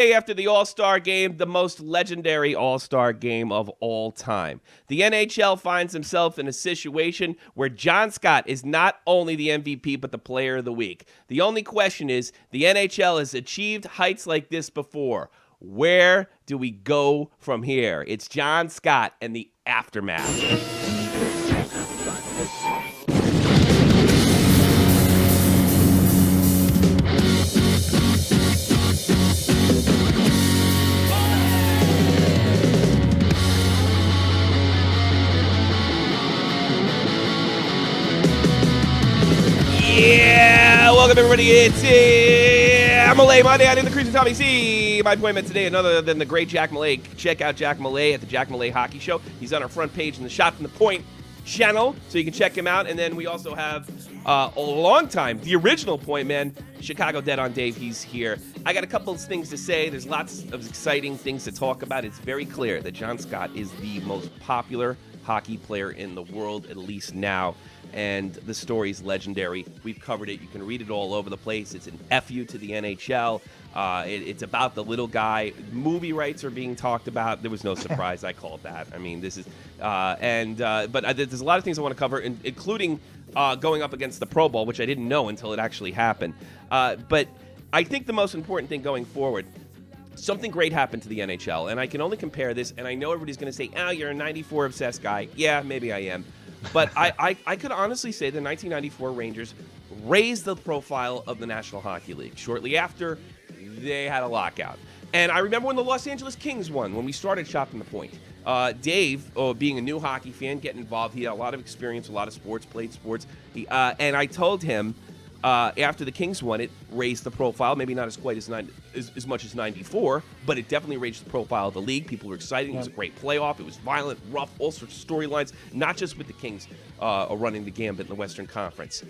After the All-Star game, the most legendary All-Star game of all time. The NHL finds himself in a situation where John Scott is not only the MVP, but the player of the week. The only question is, the NHL has achieved heights like this before. Where do we go from here? It's John Scott and the aftermath. Yeah, welcome everybody. It's Malay Monday. I'm in the Cruiser Tommy C. My appointment today, none other than the great Jack Malay. Check out Jack Malay at the Jack Malay Hockey Show. He's on our front page in the Shot from the Point channel, so you can check him out. And then we also have a long time, the original Point Man, Chicago Dead on Dave. He's here. I got a couple of things to say. There's lots of exciting things to talk about. It's very clear that John Scott is the most popular hockey player in the world, at least now. And the story's legendary. We've covered it. You can read it all over the place. It's an FU to the NHL. It's about the little guy. Movie rights are being talked about. There was no surprise. I called that. I mean, this is but there's a lot of things I want to cover, including going up against the Pro Bowl, which I didn't know until it actually happened. But I think the most important thing going forward, something great happened to the NHL, and I can only compare this. And I know everybody's going to say, "Oh, you're a '94 obsessed guy." Yeah, maybe I am. But I could honestly say the 1994 Rangers raised the profile of the National Hockey League. Shortly after, they had a lockout. And I remember when the Los Angeles Kings won, when we started Shot from the Point. Dave, being a new hockey fan, getting involved, he had a lot of experience, a lot of sports, played sports. And I told him, after the Kings won, it raised the profile. Maybe not as quite as much as 94, but it definitely raised the profile of the league. People were excited. It was a great playoff. It was violent, rough, all sorts of storylines, not just with the Kings running the gambit in the Western Conference.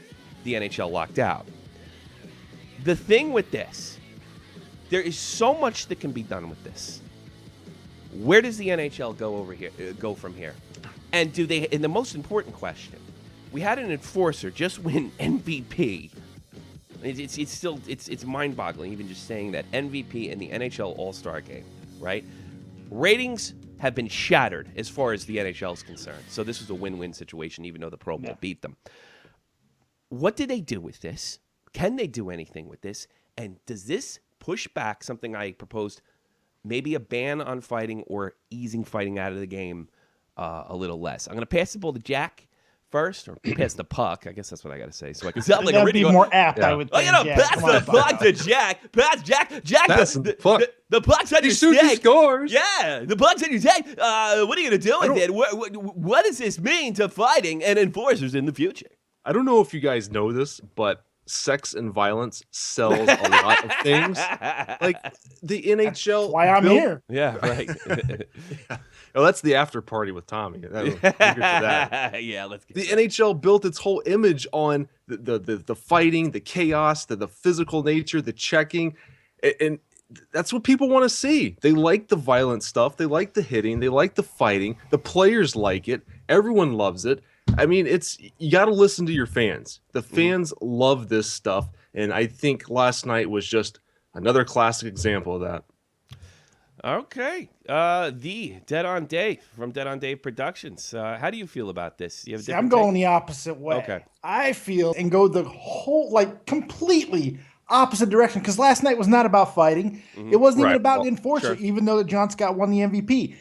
The NHL locked out. The thing with this, there is so much that can be done with this. Where does the NHL go from here? And do they? And the most important question: we had an enforcer just win MVP. It's mind-boggling even just saying that. MVP in the NHL All-Star Game, right? Ratings have been shattered as far as the NHL is concerned. So this was a win-win situation, even though the Pro Bowl beat them. What do they do with this? Can they do anything with this? And does this push back something I proposed, maybe a ban on fighting or easing fighting out of the game a little less? I'm going to pass the ball to Jack first, or pass the puck. I guess that's what I got to say, so I can sound like a radio. That'd be more apt, I would think. I'm going to pass the puck to Jack. Pass Jack. Jack, the puck's on your stick. Scores. Yeah, the puck's on your stick. What are you going to do with it? What does this mean to fighting and enforcers in the future? I don't know if you guys know this, but sex and violence sells a lot of things. Like the NHL. That's why I'm here. Yeah, right. Yeah. Oh, that's the after party with Tommy. Yeah, let's get the NHL built its whole image on the fighting, the chaos, the physical nature, the checking, and that's what people want to see. They like the violent stuff. They like the hitting. They like the fighting. The players like it. Everyone loves it. I mean, you got to listen to your fans. The fans love this stuff, and I think last night was just another classic example of that. Okay. The Dead on Dave from Dead on Dave Productions. How do you feel about this? You have I'm going the opposite way. Okay. I feel and go the whole, completely opposite direction, because last night was not about fighting. It wasn't even about an enforcer, even though John Scott won the MVP.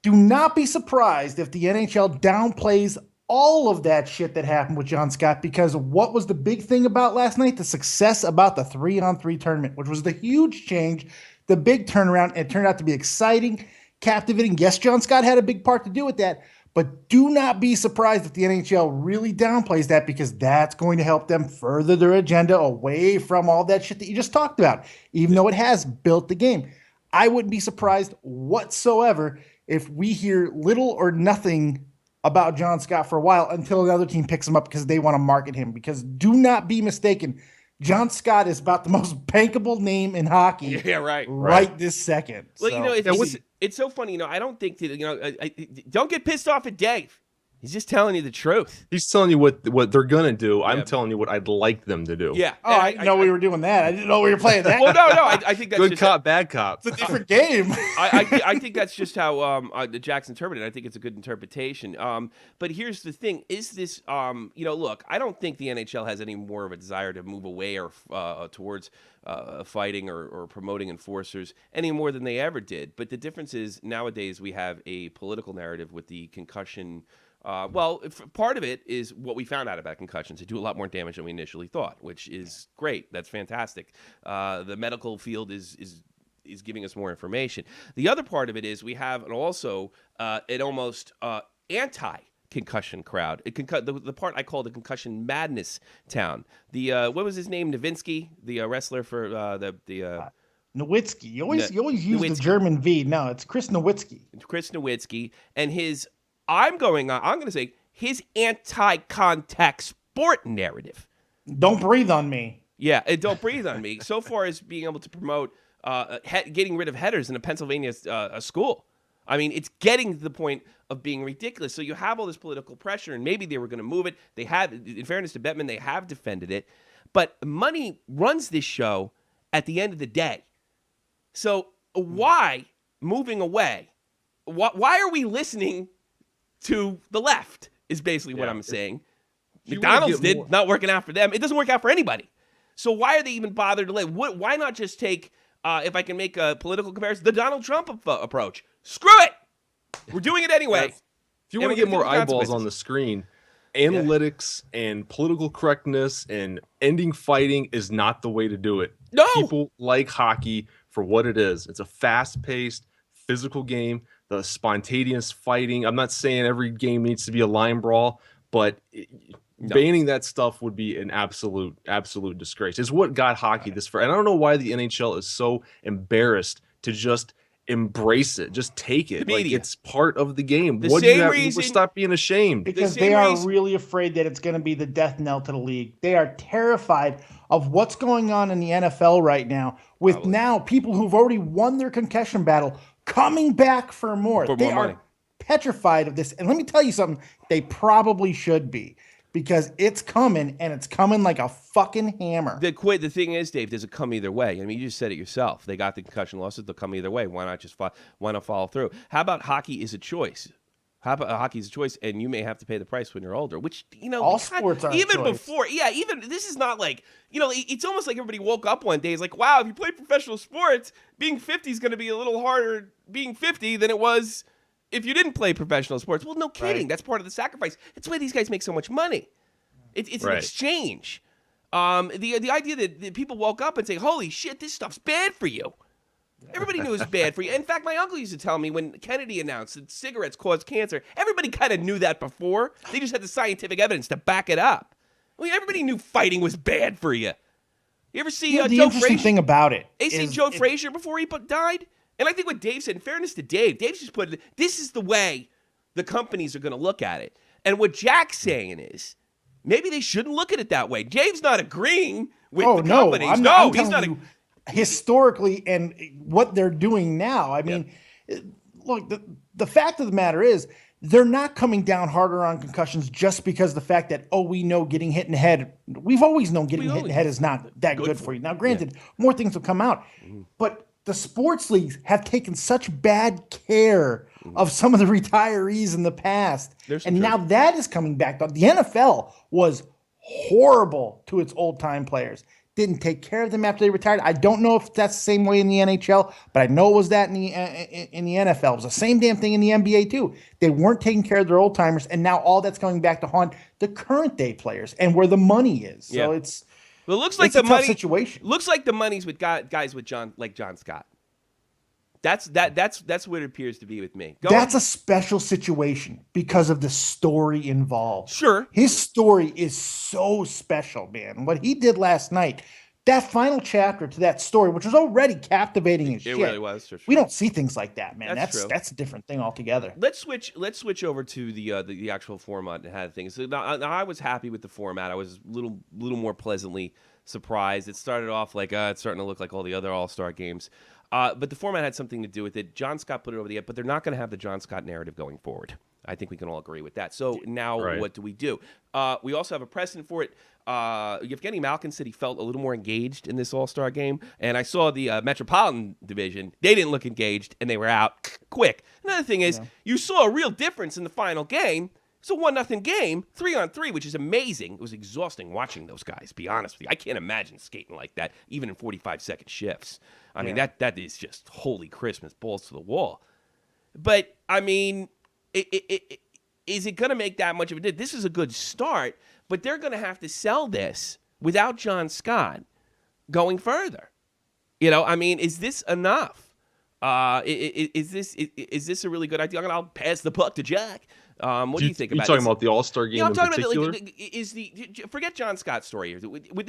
Do not be surprised if the NHL downplays all of that shit that happened with John Scott, because what was the big thing about last night? The success about the 3-on-3 tournament, which was the huge change, the big turnaround. It turned out to be exciting, captivating. Yes, John Scott had a big part to do with that, but do not be surprised if the NHL really downplays that, because that's going to help them further their agenda away from all that shit that you just talked about, even though it has built the game. I wouldn't be surprised whatsoever if we hear little or nothing about John Scott for a while until another team picks him up because they want to market him. Because do not be mistaken, John Scott is about the most bankable name in hockey. Yeah, right this second. Well, it's so funny. I don't think that, don't get pissed off at Dave. He's just telling you the truth. He's telling you what they're gonna do. I'm telling you what I'd like them to do. Yeah. Oh, I didn't know we were doing that. I didn't know we were playing that. Well, no. I think that's Good just cop, bad cop. It's a different game. I think that's just how the Jack's interpreted it. I think it's a good interpretation. But here's the thing: is this look? I don't think the NHL has any more of a desire to move away or towards fighting or promoting enforcers any more than they ever did. But the difference is nowadays we have a political narrative with the concussion. Part of it is what we found out about concussions. They do a lot more damage than we initially thought, which is great. That's fantastic. The medical field is giving us more information. The other part of it is we have an almost anti-concussion crowd. The part I call the concussion madness town. What was his name? Nowitzki, the wrestler for Nowitzki. You always use the German V. No, it's Chris Nowitzki. Chris Nowitzki and his. I'm going to say his anti-contact sport narrative. Don't breathe on me. Yeah, don't breathe on me. So far as being able to promote getting rid of headers in a Pennsylvania school. I mean, it's getting to the point of being ridiculous. So you have all this political pressure, and maybe they were going to move it. They have, in fairness to Bettman, they have defended it. But money runs this show at the end of the day. So why moving away? Why are we listening to the left is basically what I'm saying. McDonald's not working out for them. It doesn't work out for anybody. So why are they even bothered to live? Why not just take, if I can make a political comparison, the Donald Trump approach? Screw it. We're doing it anyway. If you want to get more eyeballs on the screen, analytics and political correctness and ending fighting is not the way to do it. No. People like hockey for what it is. It's a fast-paced, physical game. The spontaneous fighting. I'm not saying every game needs to be a line brawl, but banning that stuff would be an absolute disgrace. It's what got hockey this far. And I don't know why the NHL is so embarrassed to just embrace it. Just take it. Like it's part of the game. Stop being ashamed. Because they are really afraid that it's going to be the death knell to the league. They are terrified of what's going on in the NFL right now with now people who've already won their concussion battle coming back for more. They are petrified of this. And let me tell you something. They probably should be because it's coming and it's coming like a fucking hammer. The thing is, Dave, does it come either way? I mean, you just said it yourself. They got the concussion losses. They'll come either way. Why not follow through? How about hockey is a choice? How about hockey's a choice, and you may have to pay the price when you're older, which, all sports are even before, even this is not like, it's almost like everybody woke up one day. It's like, wow, if you play professional sports, being 50 is going to be a little harder being 50 than it was if you didn't play professional sports. Well, no kidding. Right. That's part of the sacrifice. That's why these guys make so much money. It's an exchange. The idea that people woke up and say, holy shit, this stuff's bad for you. Everybody knew it was bad for you. In fact, my uncle used to tell me when Kennedy announced that cigarettes cause cancer, everybody kind of knew that before. They just had the scientific evidence to back it up. I mean, everybody knew fighting was bad for you. You ever see the Joe interesting Frazier? thing about it Joe Frazier before he died? And I think what Dave said, in fairness to Dave's just put it, this is the way the companies are going to look at it. And what Jack's saying is, maybe they shouldn't look at it that way. Dave's not agreeing with the companies. He's not. Historically and what they're doing now. I mean, look, the fact of the matter is they're not coming down harder on concussions just because the fact that, we know getting hit in the head. We've always known getting hit in the head is not that good for you. Now, granted, more things will come out, but the sports leagues have taken such bad care of some of the retirees in the past. And now that is coming back. The NFL was horrible to its old-time players. Didn't take care of them after they retired. I don't know if that's the same way in the NHL, but I know it was that in the NFL. It was the same damn thing in the NBA too. They weren't taking care of their old timers, and now all that's coming back to haunt the current day players and where the money is. So it's it looks like the money situation. Looks like the money's with guys with John Scott. That's what it appears to be with me. That's a special situation because of the story involved. Sure. His story is so special, man. What he did last night, that final chapter to that story, which was already captivating as shit. It really was. Sure. We don't see things like that, man. That's a different thing altogether. Let's switch over to the actual format and how things. So now I was happy with the format. I was a little more pleasantly surprised. It started off like it's starting to look like all the other All-Star games. But the format had something to do with it. John Scott put it over the edge, but they're not going to have the John Scott narrative going forward. I think we can all agree with that. So now Right. what do? We also have a precedent for it. Evgeny Malkin said he felt a little more engaged in this All-Star game. And I saw the Metropolitan Division. They didn't look engaged, and they were out quick. Another thing is, you saw a real difference in the final game. It's a 1-0 game, 3-on-3, which is amazing. It was exhausting watching those guys, be honest with you. I can't imagine skating like that, even in 45-second shifts. I mean, that is just holy Christmas, balls to the wall. But, I mean, is it going to make that much of a difference? This is a good start, but they're going to have to sell this without John Scott going further. I mean, is this enough? Is this a really good idea? I'll pass the puck to Jack. What do you think about this? You talking about the All-Star game in particular? Forget John Scott's story here. With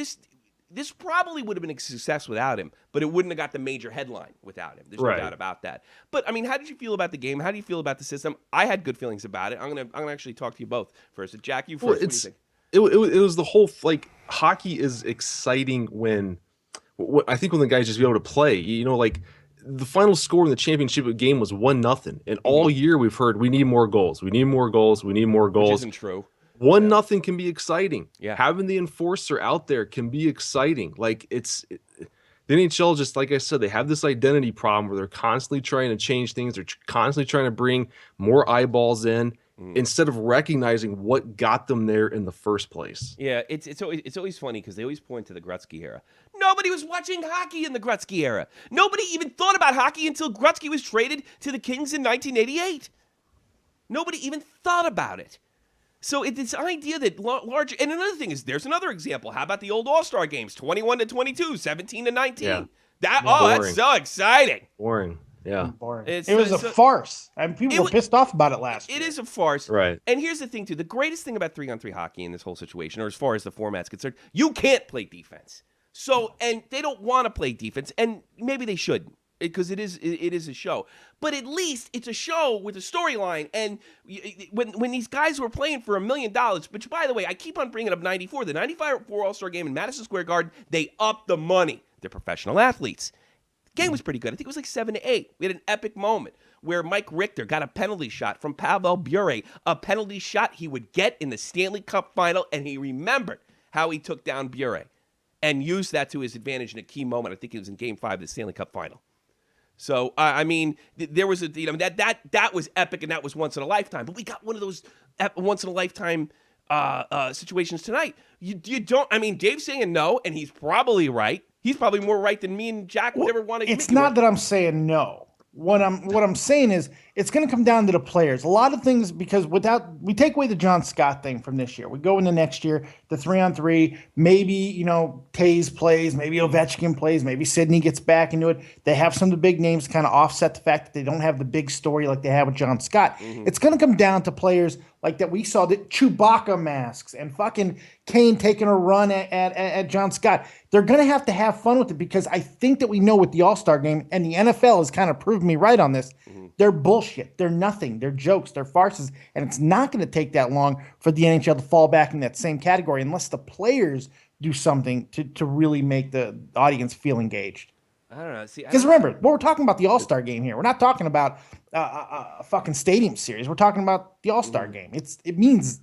this probably would have been a success without him, but it wouldn't have got the major headline without him. There's no doubt about that. But I mean, how did you feel about the game? How do you feel about the system? I had good feelings about it. I'm gonna actually talk to you both first. Jack, you first. What do you think? It was the whole, like, hockey is exciting when I think when the guys just be able to play. Like, the final score in the championship game was 1-0, and all year we've heard we need more goals. We need more goals. We need more goals. Which isn't true. 1-0 can be exciting. Yeah. Having the enforcer out there can be exciting. Like, the NHL, just like I said, they have this identity problem where they're constantly trying to change things. They're constantly trying to bring more eyeballs in instead of recognizing what got them there in the first place. Yeah, it's always funny because they always point to the Gretzky era. Nobody was watching hockey in the Gretzky era. Nobody even thought about hockey until Gretzky was traded to the Kings in 1988. Nobody even thought about it. So it's this idea that large, and another thing is, there's another example. How about the old All-Star games, 21-22, 17-19? Yeah. That's so exciting. Boring. Yeah. Boring. It was a farce. I mean, people were pissed off about it last year. It is a farce. Right. And here's the thing, too. The greatest thing about 3-on-3 hockey in this whole situation, or as far as the format's concerned, you can't play defense. So, and they don't want to play defense, and maybe they shouldn't, because it is a show. But at least it's a show with a storyline. And when these guys were playing for $1 million, which, by the way, I keep on bringing up 94, the 95 All-Star game in Madison Square Garden, they upped the money. They're professional athletes. The game was pretty good. I think it was like 7-8. We had an epic moment where Mike Richter got a penalty shot from Pavel Bure, a penalty shot he would get in the Stanley Cup final, and he remembered how he took down Bure and used that to his advantage in a key moment. I think it was in Game 5 of the Stanley Cup final. So, I mean, there was that was epic, and that was once in a lifetime. But we got one of those once in a lifetime situations tonight. You don't. I mean, Dave's saying no, and he's probably right. He's probably more right than me and Jack would ever want to. It's not that I'm saying no. What I'm saying is it's going to come down to the players. A lot of things, because we take away the John Scott thing from this year. We go into next year, the 3-on-3, maybe, Taves plays, maybe Ovechkin plays, maybe Sidney gets back into it. They have some of the big names to kind of offset the fact that they don't have the big story like they had with John Scott. Mm-hmm. It's going to come down to players like that we saw, the Chewbacca masks and fucking Kane taking a run at John Scott. They're going to have fun with it, because I think that we know with the All-Star game, and the NFL has kind of proved me right on this, they're bullshit. They're nothing. They're jokes. They're farces. And it's not going to take that long for the NHL to fall back in that same category unless the players do something to really make the audience feel engaged. I don't know. Because remember, we're talking about the All-Star game here. We're not talking about a fucking stadium series. We're talking about the All-Star game. It means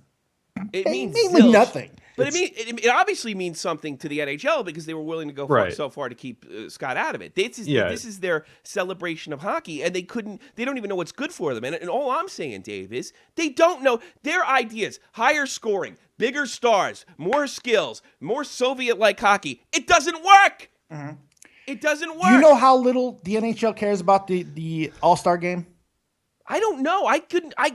mainly nothing. But it obviously means something to the NHL, because they were willing to go so far to keep Scott out of it. This is their celebration of hockey, and they don't even know what's good for them. And all I'm saying, Dave, is they don't know their ideas. Higher scoring, bigger stars, more skills, more Soviet-like hockey. It doesn't work. Mm-hmm. It doesn't work. Do you know how little the NHL cares about the All-Star game? I don't know.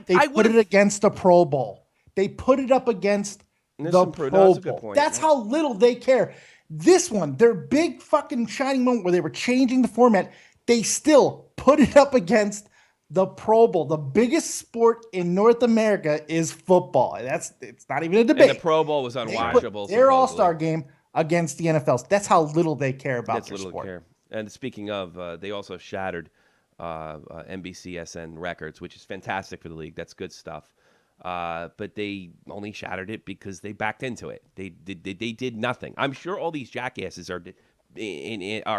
They put it against the Pro Bowl. They put it up against the Pro Bowl. That's how little they care. This one, their big fucking shining moment where they were changing the format, they still put it up against the Pro Bowl. The biggest sport in North America is football. It's not even a debate. And the Pro Bowl was unwatchable. Their All-Star game against the NFL. That's how little they care about their sport. And speaking of, they also shattered NBCSN records, which is fantastic for the league. That's good stuff. But they only shattered it because they backed into it. They did nothing. I'm sure all these jackasses are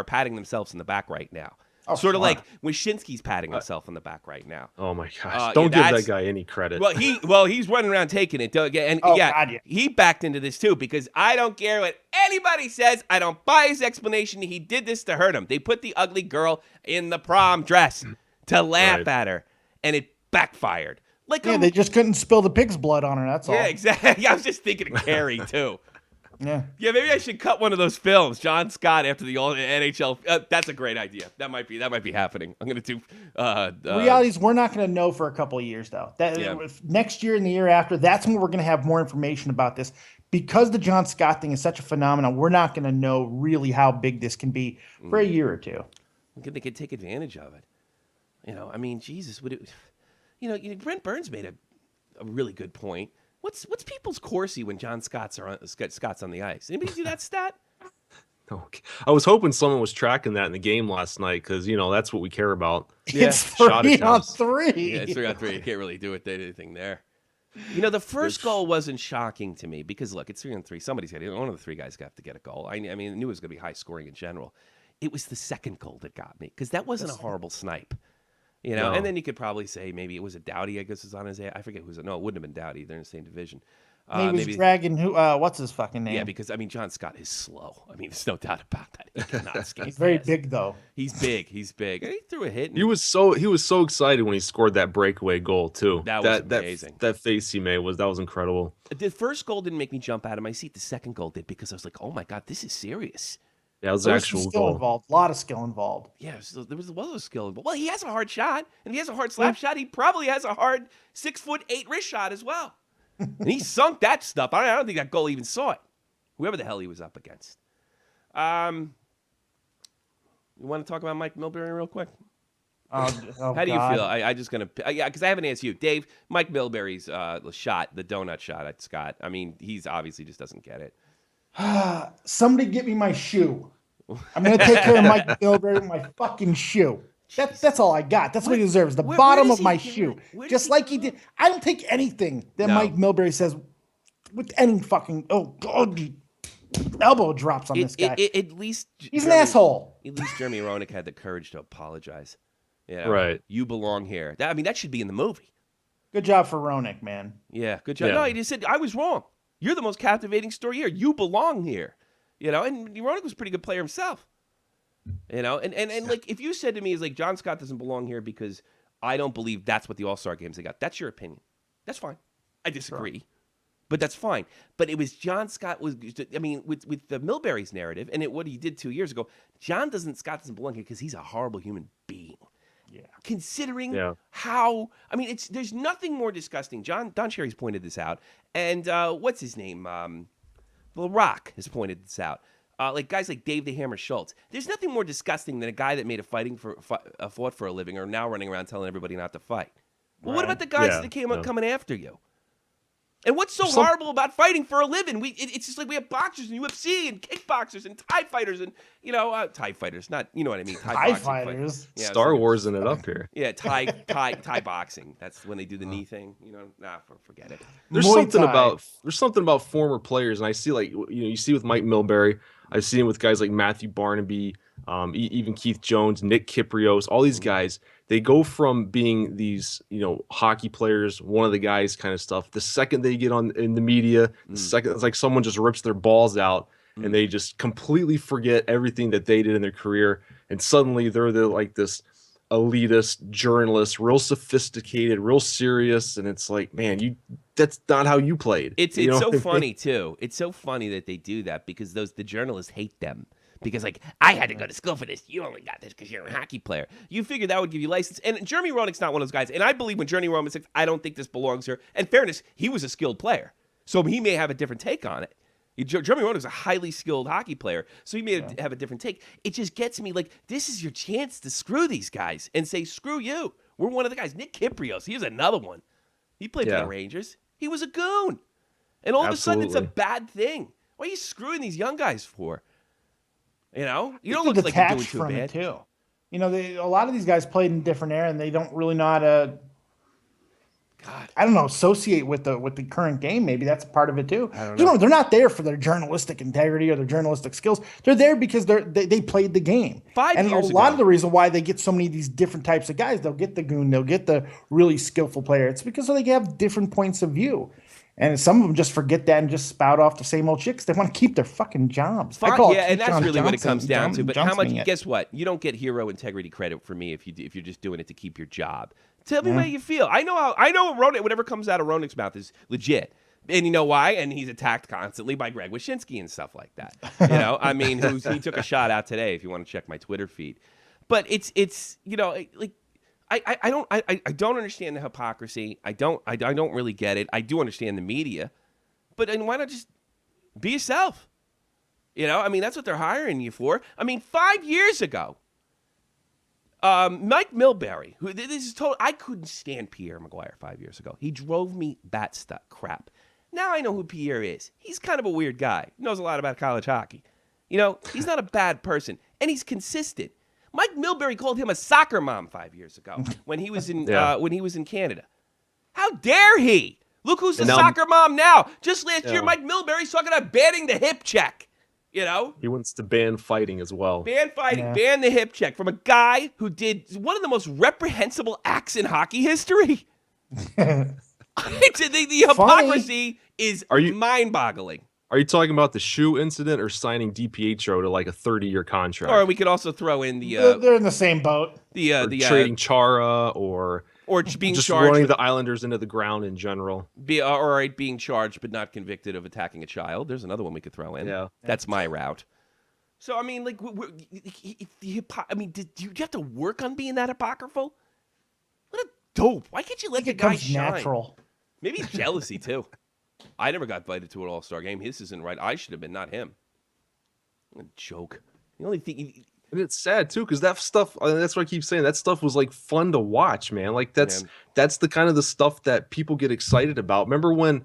patting themselves in the back right now. Sort of like Wyshynski's patting himself on the back right now. Oh my gosh! Don't give that guy any credit. Well, he's running around taking it. And he backed into this too because I don't care what anybody says. I don't buy his explanation. He did this to hurt him. They put the ugly girl in the prom dress to laugh at her, and it backfired. They just couldn't spill the pig's blood on her. That's all. Yeah, exactly. I was just thinking of Carrie too. Yeah, maybe I should cut one of those films, John Scott after the old NHL. That's a great idea. That might be happening. I'm gonna do. Reality is we're not gonna know for a couple of years though. Next year and the year after, that's when we're gonna have more information about this because the John Scott thing is such a phenomenon. We're not gonna know really how big this can be for a year or two. They could take advantage of it. I mean, Jesus, would it? Brent Burns made a really good point. What's people's Corsi when John Scott's on the ice? Anybody see that stat? Okay. I was hoping someone was tracking that in the game last night because that's what we care about. Yeah. It's 3 on 3. Yeah, it's 3 on 3. You can't really do anything there. The first goal wasn't shocking to me because look, it's 3 on 3. Somebody's got one of the 3 guys have to get a goal. I mean, I knew it was going to be high scoring in general. It was the second goal that got me because that wasn't a horrible snipe. No. And then you could probably say maybe it was a Doughty, I guess, was on his head. I forget who was it. No, it wouldn't have been Doughty. They're in the same division. Maybe dragging what's his fucking name? Yeah, because John Scott is slow. I mean, there's no doubt about that. He cannot skate. He's very big though. He's big. And he threw a hit. He was so excited when he scored that breakaway goal too. That was amazing. That face he made was incredible. The first goal didn't make me jump out of my seat. The second goal did because I was like, oh my God, this is serious. Yeah, it was actual skill goal. involved. A lot of skill involved. Yeah, so there was a skill involved. Well, he has a hard shot, and if he has a hard slap shot, he probably has a hard 6'8" wrist shot as well. And he sunk that stuff. I don't think that goal even saw it. Whoever the hell he was up against. You want to talk about Mike Milbury real quick? How do you feel? I just gonna because I haven't asked you, Dave. Mike Milbury's shot, the donut shot at Scott. I mean, he's obviously just doesn't get it. Somebody get me my shoe. I'm going to take care of Mike Milbury with my fucking shoe. That's all I got. That's what he deserves. The bottom of my shoe. Just like he did. I don't take anything that Mike Milbury says with any fucking, elbow drops on this guy. At least he's an asshole. At least Jeremy Roenick had the courage to apologize. Right. You belong here. That should be in the movie. Good job for Roenick, man. Yeah, good job. Yeah. No, he just said, I was wrong. You're the most captivating story here. You belong here. And Roenick was a pretty good player himself. And like if you said to me is like John Scott doesn't belong here because I don't believe that's what the All-Star games they got. That's your opinion. That's fine. I disagree. Sure. But that's fine. But it was John Scott with the Milbury's narrative and what he did 2 years ago, Scott doesn't belong here because he's a horrible human being. Yeah. Considering how, there's nothing more disgusting. Don Cherry's pointed this out, and what's his name? The Rock has pointed this out. Like guys like Dave the Hammer Schultz. There's nothing more disgusting than a guy that made fought for a living, or now running around telling everybody not to fight. Well, what about the guys that came up coming after you? And what's so horrible about fighting for a living? It's just like we have boxers and UFC and kickboxers and Thai fighters and Thai fighters, not you know what I mean? Thai fighters. Yeah, Star Wars in it up here. Yeah, Thai boxing. That's when they do the knee thing. Forget it. There's something about former players, and I see you see with Mike Milbury. I've seen it with guys like Matthew Barnaby, even Keith Jones, Nick Kyprios, all these guys. They go from being these, hockey players, one of the guys kind of stuff. The second they get in the media, the second it's like someone just rips their balls out and they just completely forget everything that they did in their career. And suddenly they're this elitist journalist, real sophisticated, real serious. And it's like, man, that's not how you played. It's so funny too. It's so funny that they do that because the journalists hate them. Because, I had to go to school for this. You only got this because you're a hockey player. You figure that would give you license. And Jeremy Roenick's not one of those guys. And I believe when Jeremy Roenick says, I don't think this belongs here. And fairness, he was a skilled player. So he may have a different take on it. Jeremy Roenick's a highly skilled hockey player. So he may have a different take. It just gets me this is your chance to screw these guys and say, screw you. We're one of the guys. Nick Kyprios, he was another one. He played for the Rangers. He was a goon. And all of a sudden, it's a bad thing. What are you screwing these young guys for? You don't look like you're doing too bad. Too. A lot of these guys played in different era, and they don't really know how to God. I don't know, associate with the current game. Maybe that's a part of it too. I don't You know. know, they're not there for their journalistic integrity or their journalistic skills. They're there because they played the game. 5 and years a lot ago. of the reason why they get so many of these different types of guys, they'll get the goon, they'll get the really skillful player. It's because they have different points of view. And some of them just forget that and just spout off the same old chicks. They want to keep their fucking jobs. I call it and that's John really what it Johnson, comes down to. But how much? Johnsoning it. Guess what? You don't get hero integrity credit for me if you're just doing it to keep your job. Tell me how you feel. I know whatever comes out of Ronick's mouth is legit. And you know why? And he's attacked constantly by Greg Wyshynski and stuff like that. You know, I mean, he took a shot out today. If you want to check my Twitter feed, but it's you know, like I don't understand the hypocrisy. I don't really get it. I do understand the media, but and why not just be yourself? You know, I mean, that's what they're hiring you for. I mean, 5 years ago, Mike Milbury, who this is total, I couldn't stand Pierre Maguire 5 years ago. He drove me crap. Now I know who Pierre is. He's kind of a weird guy. He knows a lot about college hockey. You know, he's not a bad person, and he's consistent. Mike Milbury called him a soccer mom 5 years ago when he was in Canada. How dare he? Look who's the soccer mom now. Just last year, Mike Milbury's talking about banning the hip check. You know? He wants to ban fighting as well. Ban fighting, ban the hip check from a guy who did one of the most reprehensible acts in hockey history. The hypocrisy is mind-boggling. Are you talking about the shoe incident or signing DiPietro to like a 30-year contract? Or we could also throw in the they're in the same boat. Trading Chara or being just charged running the Islanders into the ground in general. Being charged but not convicted of attacking a child. There's another one we could throw in. Yeah, that's my route. So I mean, like, do you have to work on being that apocryphal? What a dope! Why can't you let the guy shine? Natural. Maybe jealousy too. I never got invited to an All-Star game. His isn't right. I should have been, not him. What a joke. The only thing. And it's sad too, because that stuff. That's what I keep saying. That stuff was like fun to watch, man. Like that's the kind of the stuff that people get excited about. Remember when,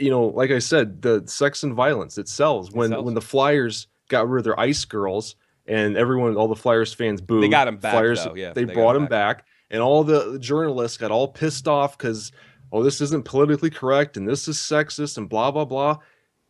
you know, like I said, the sex and violence it sells. When the Flyers got rid of their Ice Girls and all the Flyers fans booed. They got him back. Flyers, though. Yeah, they brought him back, and all the journalists got all pissed off because, oh, this isn't politically correct and this is sexist and blah blah blah.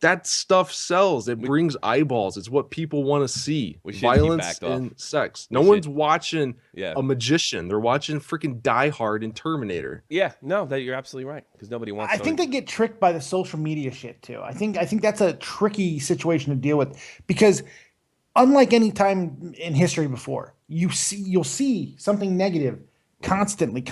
That stuff sells. It brings eyeballs. It's what people want to see. Violence and sex. No one's watching a magician. They're watching freaking Die Hard and Terminator. Yeah, no, you're absolutely right. Because nobody wants. I think they get tricked by the social media shit too. I think that's a tricky situation to deal with because, unlike any time in history before, you'll see something negative constantly.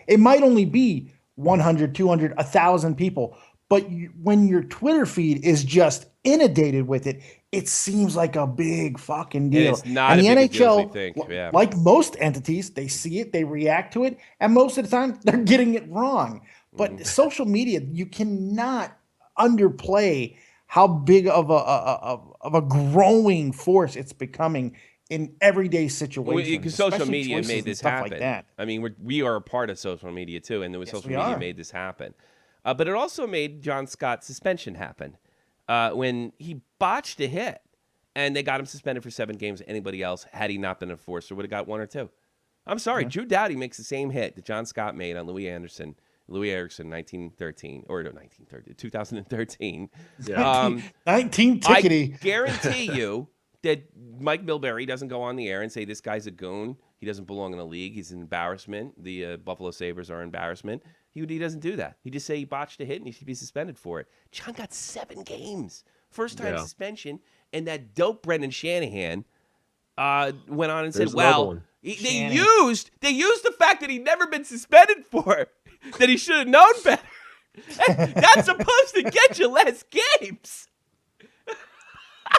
It might only be 100, 200, 1,000 people. But when your Twitter feed is just inundated with it, it seems like a big fucking deal. And it's not and the NHL, deal as you think. Yeah. Like most entities, they see it, they react to it, and most of the time they're getting it wrong. But social media, you cannot underplay how big of a growing force it's becoming in everyday situations. Because social media made this happen. Like that. I mean, we are a part of social media too, and social media made this happen. But it also made John Scott's suspension happen when he botched a hit, and they got him suspended for 7 games. Anybody else, had he not been a enforcer, would have got 1 or 2. I'm sorry, Drew Doughty makes the same hit that John Scott made on Louis Erickson, 2013. Yeah. 19 tickety. I guarantee you that Mike Milbury doesn't go on the air and say this guy's a goon. He doesn't belong in the league. He's an embarrassment. The Buffalo Sabres are an embarrassment. He doesn't do that. He just say he botched a hit and he should be suspended for it. John got 7 games. First time suspension. And that dope Brendan Shanahan went on and said, well, they used the fact that he'd never been suspended for that he should have known better. That's supposed to get you less games.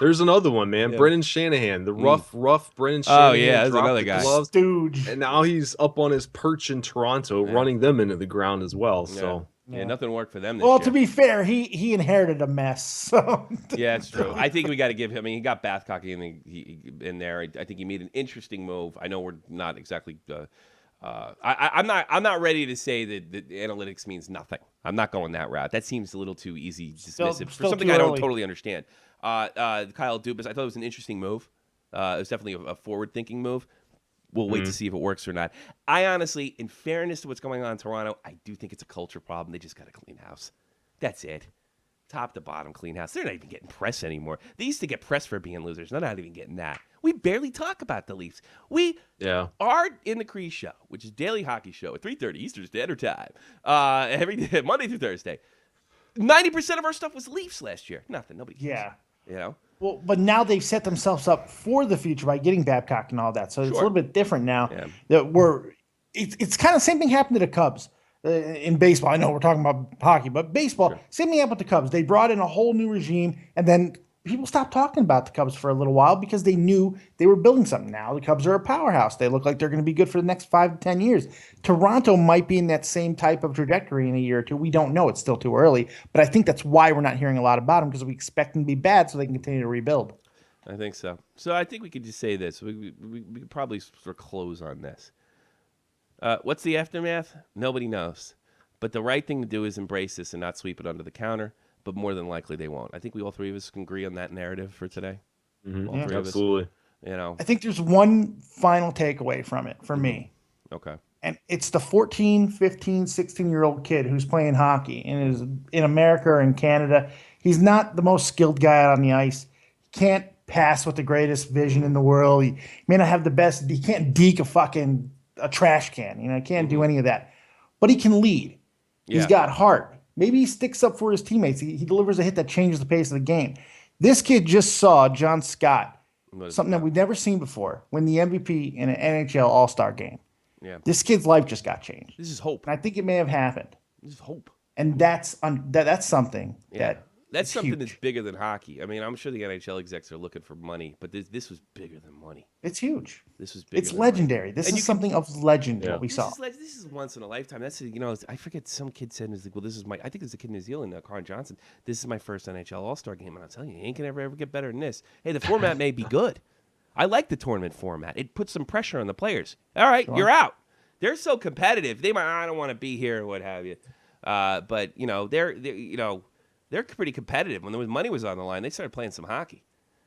There's another one, man. Yeah. Brendan Shanahan, the rough Brendan Shanahan. Oh, yeah, there's another guy. Stooge. And now he's up on his perch in Toronto, running them into the ground as well. So nothing worked for them this year. To be fair, he inherited a mess. So. Yeah, it's true. I think we got to give him. I mean, he got Bathcock in there. I think he made an interesting move. I know we're not exactly. I'm not ready to say that analytics means nothing. I'm not going that route. That seems a little too easy, dismissive for something I don't totally understand. Kyle Dubas, I thought it was an interesting move. It was definitely a forward-thinking move. We'll wait to see if it works or not. I honestly, in fairness to what's going on in Toronto, I do think it's a culture problem. They just got to clean house. That's it. Top to bottom, clean house. They're not even getting press anymore. They used to get press for being losers. They're not even getting that. We barely talk about the Leafs. We are in the Crease Show, which is daily hockey show at 3:30 Eastern Standard Time, every day, Monday through Thursday. 90% of our stuff was Leafs last year. Nothing. Nobody cares. Yeah. You know? Well, but now they've set themselves up for the future by getting Babcock and all that. So it's a little bit different now. Yeah. That it's kind of the same thing happened to the Cubs in baseball. I know we're talking about hockey, but baseball, same thing happened with the Cubs. They brought in a whole new regime, and then people stopped talking about the Cubs for a little while because they knew they were building something. Now the Cubs are a powerhouse. They look like they're going to be good for the next 5 to 10 years. Toronto might be in that same type of trajectory in a year or two. We don't know. It's still too early. But I think that's why we're not hearing a lot about them, because we expect them to be bad so they can continue to rebuild. I think so. So I think we could just say this. We could probably sort of close on this. What's the aftermath? Nobody knows. But the right thing to do is embrace this and not sweep it under the counter. But more than likely they won't. I think we all three of us can agree on that narrative for today. All three of us. Absolutely. You know. I think there's one final takeaway from it for me. Okay. And it's the 14, 15, 16-year-old kid who's playing hockey and is in America or in Canada. He's not the most skilled guy out on the ice. He can't pass with the greatest vision in the world. He may not have the best. He can't deke a trash can. He can't do any of that. But he can lead. Yeah. He's got heart. Maybe he sticks up for his teammates. He delivers a hit that changes the pace of the game. This kid just saw John Scott, something that we've never seen before, win the MVP in an NHL All-Star game. Yeah. This kid's life just got changed. This is hope. And I think it may have happened. This is hope. And that's something that's something huge. that's bigger than hockey. I mean, I'm sure the NHL execs are looking for money, but this was bigger than money. It's huge. This was bigger. It's than legendary. money. This is something of legend what we saw. This is once in a lifetime. That's I forget, some kid said, well, this is my. I think it's a kid in New Zealand, Carl Johnson. This is my first NHL All-Star game, and I'll tell you, you ain't gonna ever get better than this. Hey, the format may be good. I like the tournament format. It puts some pressure on the players. All right, you're out. They're so competitive. They might, I don't want to be here or what have you. But they're pretty competitive. When the money was on the line, they started playing some hockey.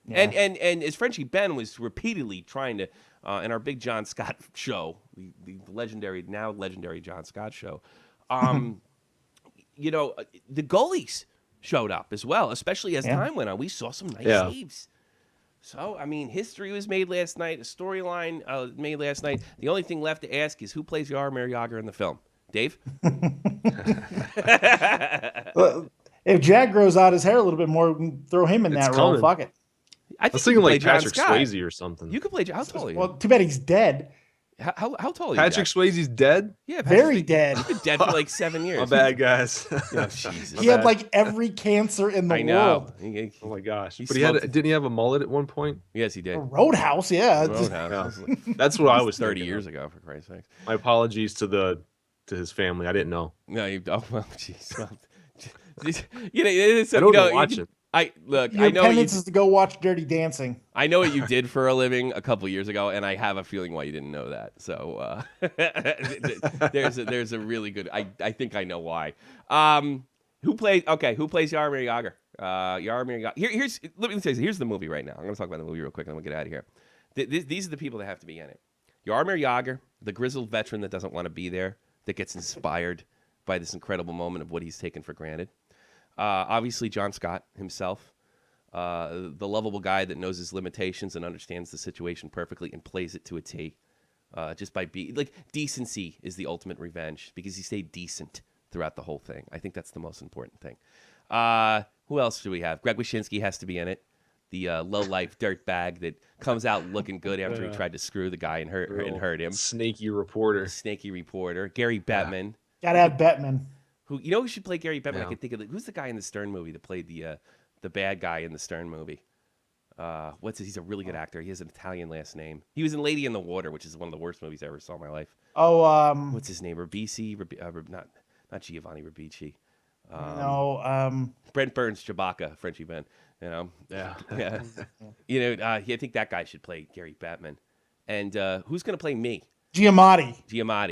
Yeah. And as Frenchie Ben was repeatedly trying to, in our big John Scott show, the legendary John Scott show, the goalies showed up as well, especially as time went on. We saw some nice saves. So, I mean, history was made last night. A storyline made last night. The only thing left to ask is who plays Jaromir Jagr in the film? Dave? Well, if Jack grows out his hair a little bit more, we can throw him in that role. Fuck it. I was thinking like Patrick Swayze or something. You could play. How tall are you? Well, too bad he's dead. How tall are you? Patrick Swayze's dead? Yeah, very dead. He's been dead for like 7 years. My bad, guys. Jesus. He had like every cancer in the world. Oh my gosh! But didn't he have a mullet at one point? Yes, he did. A Roadhouse, yeah. Roadhouse. That's what I was 30 years ago, for Christ's sake. My apologies to his family. I didn't know. No, jeez. I don't watch it. Your penance is to go watch Dirty Dancing. I know what you did for a living a couple years ago, and I have a feeling why you didn't know that. So there's a really good. I think I know why. Who plays Jaromir Jagr? Jaromir Jagr. Let me say this. Here's the movie right now. I'm going to talk about the movie real quick, and then we'll get out of here. These are the people that have to be in it. Jaromir Jagr, the grizzled veteran that doesn't want to be there, that gets inspired by this incredible moment of what he's taken for granted. Obviously, John Scott himself, the lovable guy that knows his limitations and understands the situation perfectly and plays it to a T. Just by being like, decency is the ultimate revenge because he stayed decent throughout the whole thing. I think that's the most important thing. Who else do we have? Greg Wyshynski has to be in it. The low-life dirtbag that comes out looking good after he tried to screw the guy and hurt him. Snaky reporter. Gary Bettman. Gotta have Bettman. Who should play Gary Bettman? I can think of who's the guy in the Stern movie that played the bad guy in the Stern movie. He's a really good actor. He has an Italian last name. He was in Lady in the Water, which is one of the worst movies I ever saw in my life. What's his name? Ribisi? Not Giovanni Ribisi. Brent Burns, Chewbacca, Frenchie Ben. Yeah. I think that guy should play Gary Bettman. And who's going to play me? Giamatti.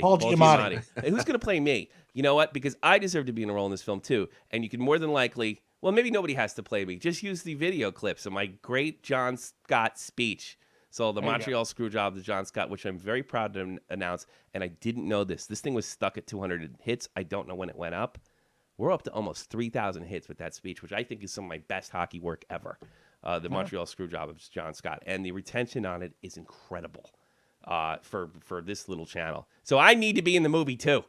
Paul Giamatti. And who's going to play me? You know what? Because I deserve to be in a role in this film too. And you can more than likely, well, maybe nobody has to play me. Just use the video clips of my great John Scott speech So the Montreal Screwjob, the John Scott, which I'm very proud to announce, and I didn't know this. This thing was stuck at 200 hits. I don't know when it went up. We're up to almost 3,000 hits with that speech, which I think is some of my best hockey work ever. The Montreal Screwjob of John Scott, and the retention on it is incredible for this little channel. So I need to be in the movie too.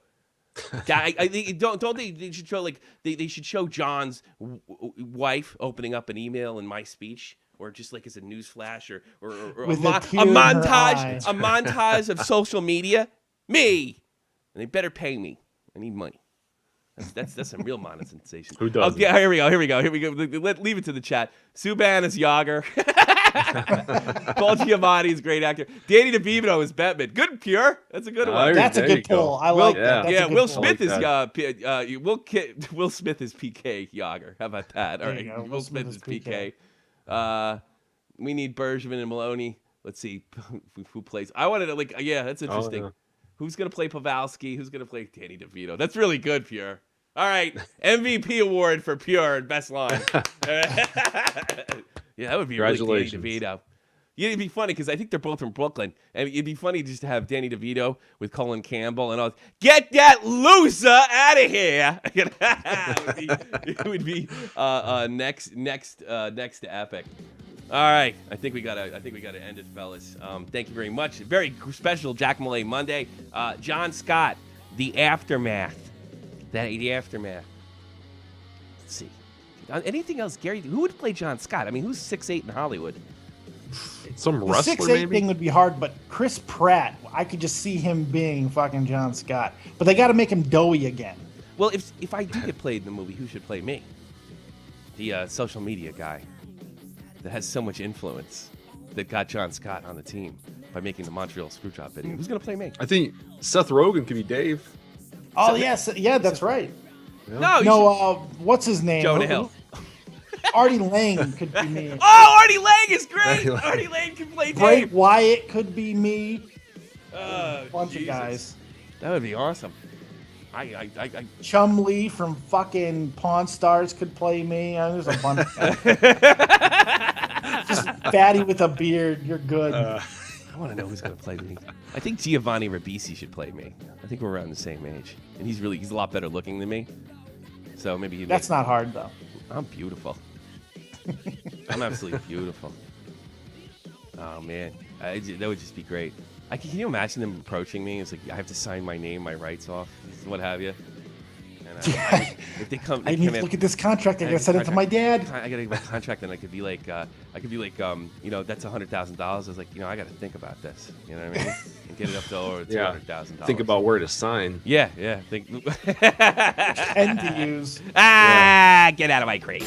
I think don't they should show like they should show John's wife opening up an email in my speech, or just like as a news flash, or a montage of social media. Me, and they better pay me. I need money. That's some real monetization. Who does? Oh, yeah, here we go. Leave it to the chat. Subban is Yager. Paul Giamatti is a great actor. Danny DeVito is Batman. Good, Pure. That's a good one. That's a good pull. I like that. Yeah, Will Smith is Will Smith is PK Yager. How about that? All right, Will Smith is PK. We need Bergevin and Maloney. Let's see who plays. I wanted to that's interesting. Oh, yeah. Who's gonna play Pavelski? Who's gonna play Danny DeVito? That's really good, Pure. All right, MVP award for Pure and best line. Yeah, that would be really Danny DeVito. Yeah, it'd be funny because I think they're both from Brooklyn, and it'd be funny just to have Danny DeVito with Colin Campbell and all. Get that loser out of here! it would be next to epic. All right, I think we gotta end it, fellas. Thank you very much. Very special Jack Malay Monday. John Scott, the aftermath. The aftermath. Let's see. Anything else, Gary? Who would play John Scott? I mean, who's 6'8" in Hollywood? Some the wrestler, 6'8" maybe? thing would be hard, but Chris Pratt, I could just see him being fucking John Scott. But they got to make him doughy again. Well, if I do get played in the movie, who should play me? The social media guy that has so much influence that got John Scott on the team by making the Montreal Screwjob video. Who's going to play me? I think Seth Rogen could be Dave. Oh, yes. Yeah, that's right. Yeah. No, what's his name? Jonah Hill. Artie Lang could be me. Oh, Artie Lang is great. Artie Lang can play Dave. Bray Wyatt could be me. Bunch of guys. That would be awesome. I Chumlee from fucking Pawn Stars could play me. There's a bunch of guys. Just fatty with a beard. You're good. I want to know who's going to play me. I think Giovanni Ribisi should play me. I think we're around the same age, and he's a lot better looking than me. So maybe that's not hard though. I'm beautiful. I'm absolutely beautiful. Oh man, that would just be great. Can you imagine them approaching me? It's like I have to sign my name, my rights off, what have you. And if they come, I need to look at this contract. I gotta send it to my dad. I gotta get my contract, and I could be like, that's $100,000. I was like, I gotta think about this. You know what I mean? And get it up to over $200,000. Think about where to sign. Yeah. Think. And to use. Get out of my crate.